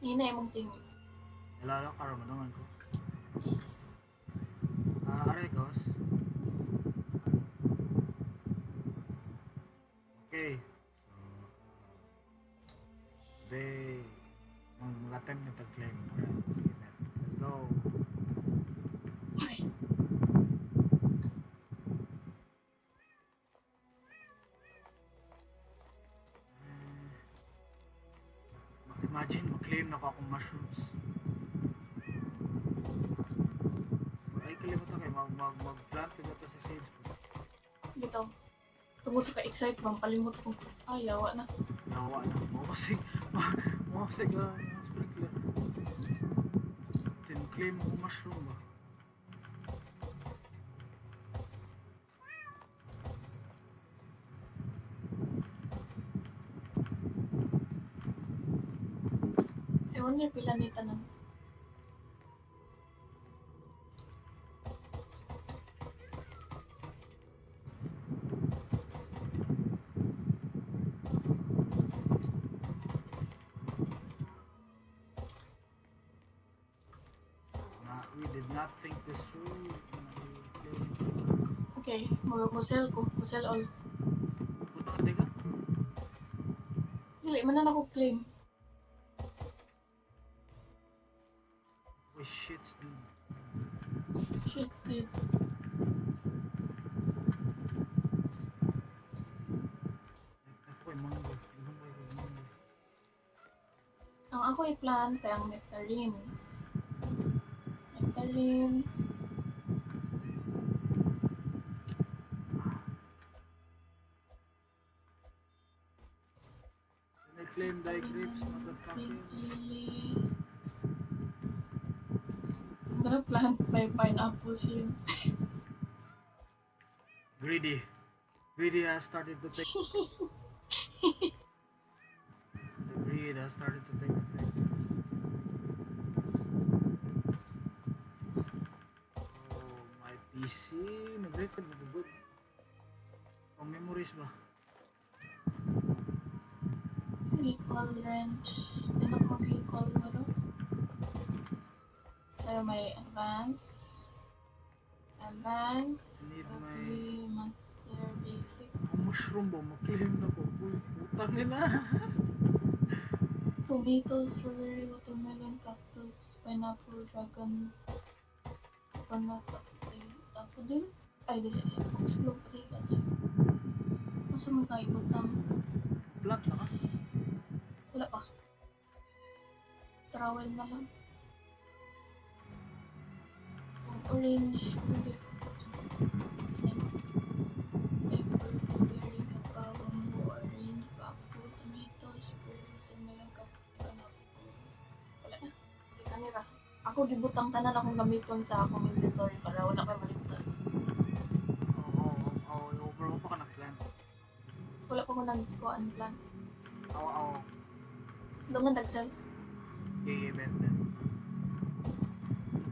Hindi na imong tingin. Nalala ka naman ko. Yes. Aregos. Okay. So, they mag-attempt na tag-claim. Alright, sige na. Let's go. Imagine, mag-claim na ko akong mushrooms. Ay, kalimutan kayo. Mag-plant ko dito sa seeds po. Dito. Tungkol sa ka-excite bang kalimut ko. Ay, yawa na. Nawa na. Mawasig lang. Sprinkler. Tin-claim ako mushroom ba? I wonder pila ni tanan. We did not think this through. Okay, musel ko. Musel all. Puto ka, ka? Dili, manan ako claim. Oh, shits, dude. Shits, dude. Ako ay mango. Ibang ko ay mango. Ang ako i-plant kay ang nectarine. Nectarine. They claim thy grapes, motherfucker. I'm gonna plant my pineapples yun. Greedy. Greedy has started to take. The greed has started to take effect. Oh, my PC. Nag-record na good. Oh, memories ba? Recall wrench. Ano ko recall mo ro? So may advance. Need Probably master basic. Ang mushroom ba? Mag-claim na ko. Uy, utang nila. Tomatoes, strawberry, watermelon, cactus, pineapple, dragon, coconut, daffodil. Ay, dili. Foxglove pa rin ito. Masa man kayo utang? Plant na ka? Wala pa. Trowel na lang. Orange, tulip. Pepper, blueberry, cacao, bamboo, orange, bamboo, tomatoes, watermelon, cactus, pineapple. Wala na. Di kanira. Ako gibutang tanan akong gamiton sa akong inventory para wala ka malimtan. Oo, bro, pa ka nag-plant. Wala pa ko nagkuhaan plan. Oo. Doon nga dagsel. Yeah, bet.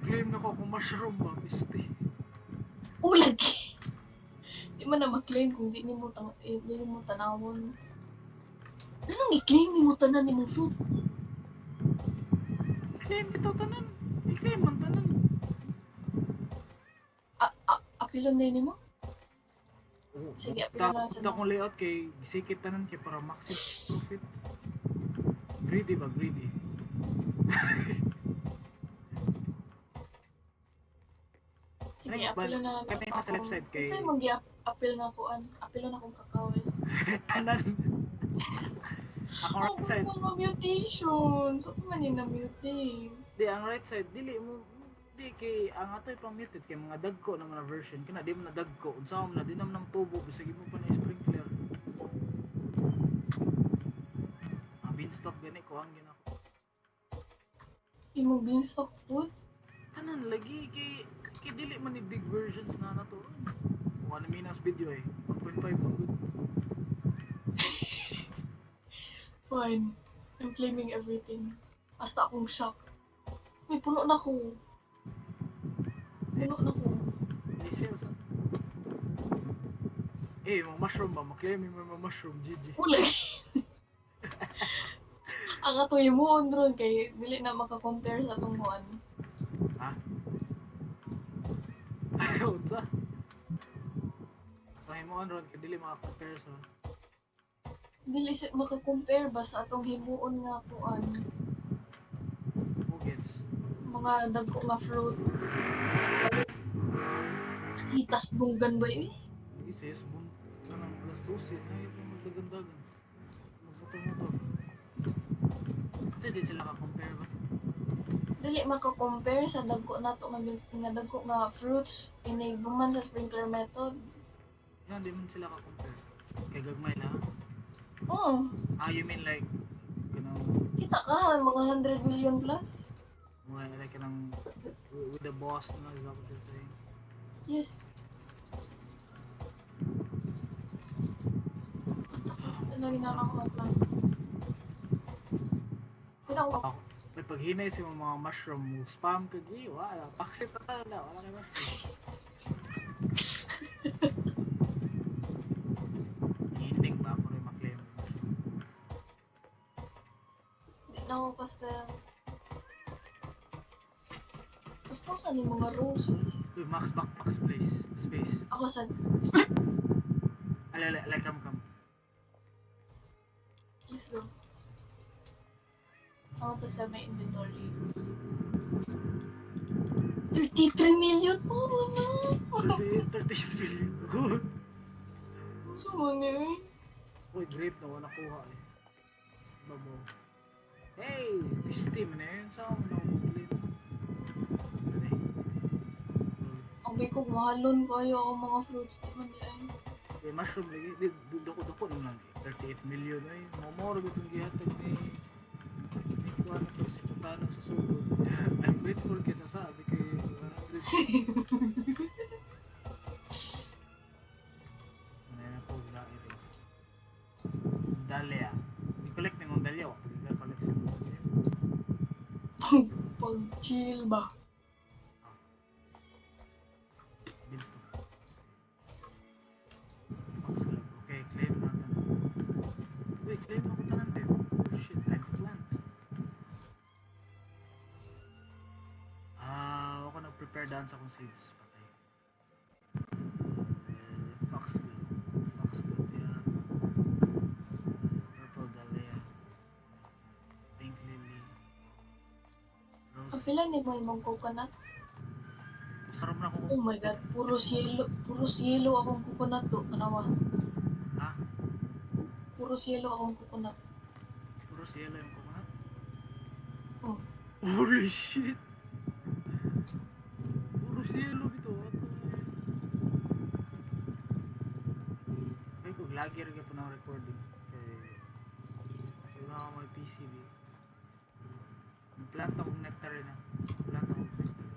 Claim na ko kung mushroom ba, piste. Lagi! Di man na mag-claim kung di mo tanawon. Anong i-claim ni mo tanan ni mong fruit? I-claim bitaw tanan. I-claim man tanan. Apilon na ni mo? Sige, apilon na sa Ito akong layout kay gisikit tanan kay para maximum profit. Greedy ba? Greedy. Sige, apilon na lang. Kami sa left side kay... Sa'yo mag-apil nga kuan. Apilon akong kakao eh. Tanan. Ako right side. Ako mga mutation. So, man yun na-mutate. Di, ang right side, dili mo... Di kay... Ang ato'y pang-muted kay mga dagko na mga version. Kina di mo na dagko. Unsa mo na, di naman ng tubo. Bisagin mo pa na sprinkler. Ang beanstalk gani ko ang ginako. Imong beanstalk food? Tanan, lagi kay dili man ni big versions na nato. Kung ano minas video eh. 1.5 mo good. Fine. I'm claiming everything. Basta akong shock. May puno na ko. Puno na ko. Hindi sales ah. Mga mushroom ba? Maklaim mo mga mushroom, GG. Ulit. Ang ato himuon ron kay dili na maka-compare sa atong kuan. Ha? Ayaw sa. Tahi mo ron, kaya dili maka-compare sa. Dili si maka-compare ba sa atong himuon nga kuan. Mugets. Mga dagko nga fruit. Hitas dunggan ba eh? Isis, kanang alas 12, ay ito magdagandagan. Magmotor-motor. Kasi di sila ka-compare ba? Dili maka-compare sa dagko nato nga dagko nga fruits iniguman sa sprinkler method. Yan, di man sila ka-compare. Kay gagmay lang. Oh, You mean like, kanang, kita ka mga 100 million plus. like kanang, with the boss, no? Is that what you're saying? Yes. Lagi na ako lang. Pinako Ako, may paghinay sa mga mushroom, spam ka, wala. Paksit na tayo na, wala kay mushroom. Hinding ba ako rin maklaim yung mushroom? di na ako kasi mas pa ni mga rose eh. Uy, Max Backpacks place, space. Ako sa Like, come. let's go. Ako to sa may inventory. 33 million? Oh no! 38 billion. Gusto mo niya eh. Uy, grape na wala kuha eh. Sa babaw. Hey, pisti mo na yun. Saan mo na kumplin? Ano Ang bay ko, mahalon kayo ako mga fruits. Di man di ay. eh, mushroom lagi. Dako naman. 38 million ay. Mamoro ba itong gihatag ni kuha na to si Putano sa sugod. I'm grateful kita sabi kay 100. Ano na po, lain rin. Dahlia. I-collect ni mong dahlia. Wag i-collect sa mga dahlia. Pag chill ba? Bills to. Okay, claim natin. Wait, claim ako tanan din. Oh shit, time to plant. Ako nag-prepare daan sa akong seeds. Patay. Foxglove. Foxglove yan. Purple dahlia. Pink lily. Ang Rose. pila ni mo imong coconut? Sarap na ako. Oh my god, puros yellow akong coconut do. Kanawa. Ha? Puros yellow akong coconut. Puro yellow yung coconut? Oh. Holy shit! Puro yellow ito. Ay, kung lagi rin po ng recording. Kaya wala ka may PCB. Plant akong nectar na. Plant akong nectar.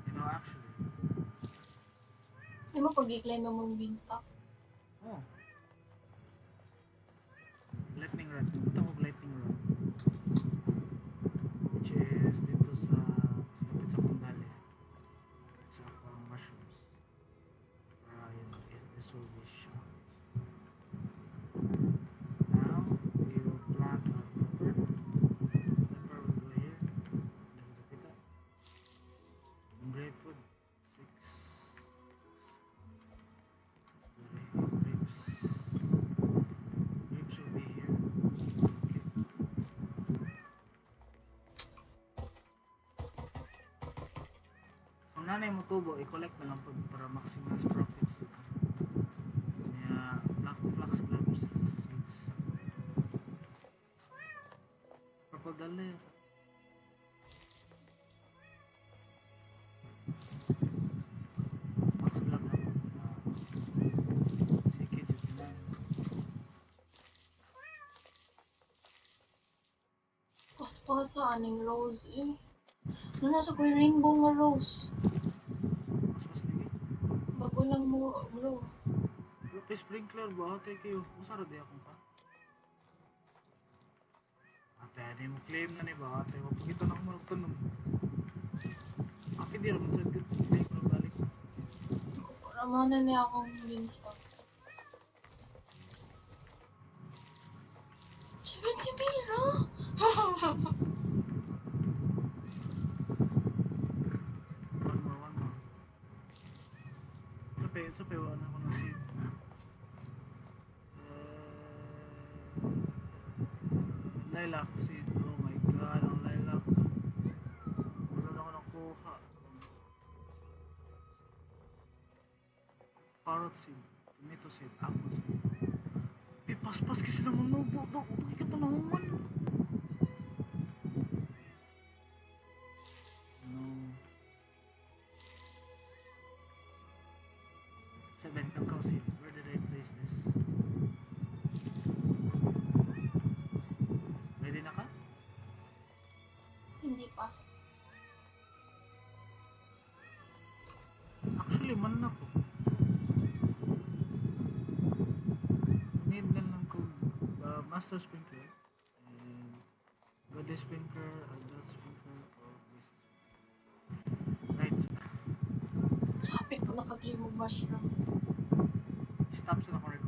You know, actually. Di mo pag-i-claim mo mong beanstalk? Oh. Lightning rod. Ito ko lightning rod. Which is dito sa lapit sa Kundali. Sa akong mushrooms. This will be shot. Now, we will plant our pepper. Pepper will go here. Dito. Grapefruit. 6. Grapes. Grapes will be here. Okay. Kung nanay mo tubo, i-collect na lang para maximize profits. Kaya, flax gloves, seeds. Purple dahlia. Max glove na. Sikit yung tinan. Paspasa aning rose eh. Ano nasa ko'y rainbow nga rose? Mas lagi. Bago lang mo, bro. Pero pa sprinkler ba? Ate kayo. Masarap di akong ka. Ate, di mo claim na ni ba? Ate, mapagkita na akong magtanong. Ate, di naman sa good. Hindi ko na balik. Ramanan niya akong beanstalk. 70 Pero... One more. Sa pe, wala ko ng seed. Lilac seed. Oh my god, ang lilac. Wala na ako nakuha. Carrot seed, tomato seed, apple seed. Paspas kasi naman nubo daw. Bakit ka tanahuman? No. 7 cacao seed. Where did I place this? Ready na ka? Hindi pa. Actually, man na ko. Need na lang ko master sprinkler and goddess sprinkler, adult sprinkler, or basic sprinkler. Right. Happy ko nakaglimog mushroom. Stop sa na